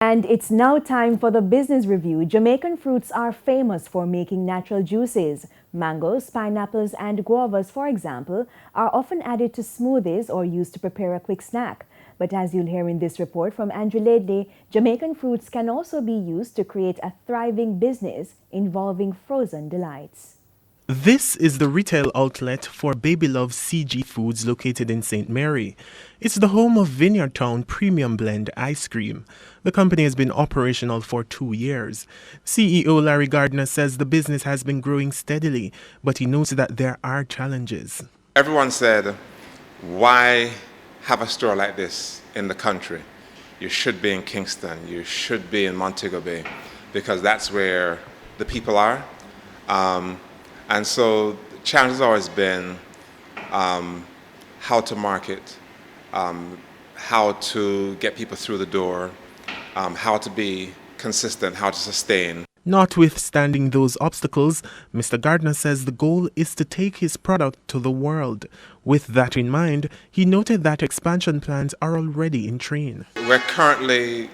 And it's now time for the business review. Jamaican fruits are famous for making natural juices. Mangoes, pineapples, and guavas, for example, are often added to smoothies or used to prepare a quick snack. But as you'll hear in this report from Andrew Laidley, Jamaican fruits can also be used to create a thriving business involving frozen delights. This is the retail outlet for Baby Love CG Foods located in St. Mary. It's the home of Vineyard Town Premium Blend Ice Cream. The company has been operational for 2 years. CEO Larry Gardner says the business has been growing steadily, but he notes that there are challenges. Everyone said, why have a store like this in the country? You should be in Kingston, you should be in Montego Bay, because that's where the people are. And so the challenge has always been how to market, how to get people through the door, how to be consistent, how to sustain. Notwithstanding those obstacles, Mr. Gardner says the goal is to take his product to the world. With that in mind, he noted that expansion plans are already in train. We're currently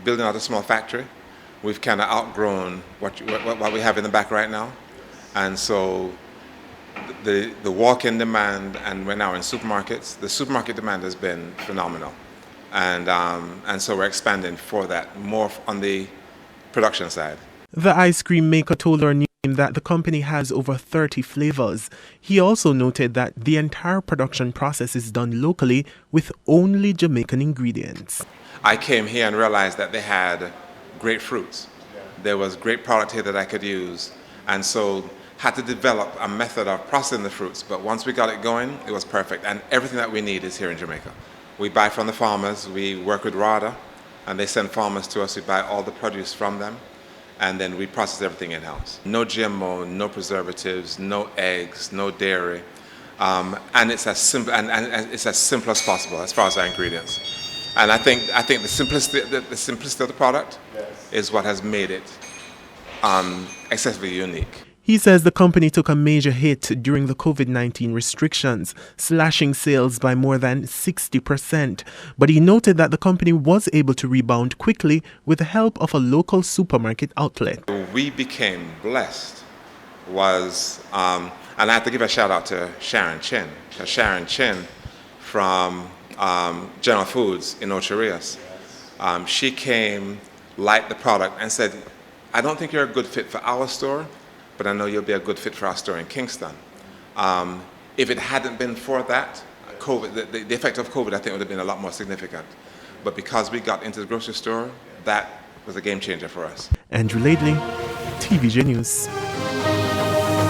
building out a small factory. We've kind of outgrown what we have in the back right now. And so the walk-in demand, and we're now in supermarkets, the supermarket demand has been phenomenal. And so we're expanding for that, more on the production side. The ice cream maker told our news team that the company has over 30 flavors. He also noted that the entire production process is done locally with only Jamaican ingredients. I came here and realized that they had great fruits. There was great product here that I could use. And so had to develop a method of processing the fruits, but once we got it going, it was perfect. And everything that we need is here in Jamaica. We buy from the farmers, we work with RADA, and they send farmers to us. We buy all the produce from them, and then we process everything in-house. No GMO, no preservatives, no eggs, no dairy, and it's as simple as possible as far as our ingredients. And I think the simplicity of the product is what has made it excessively unique. He says the company took a major hit during the COVID-19 restrictions, slashing sales by more than 60%. But he noted that the company was able to rebound quickly with the help of a local supermarket outlet. We became blessed and I have to give a shout out to Sharon Chin. Sharon Chin from General Foods in Ocho Rios. She came, liked the product, and said, I don't think you're a good fit for our store, but I know you'll be a good fit for our store in Kingston. If it hadn't been for that, COVID, the effect of COVID, I think would have been a lot more significant. But because we got into the grocery store, that was a game changer for us. Andrew Laidley, TVJ News.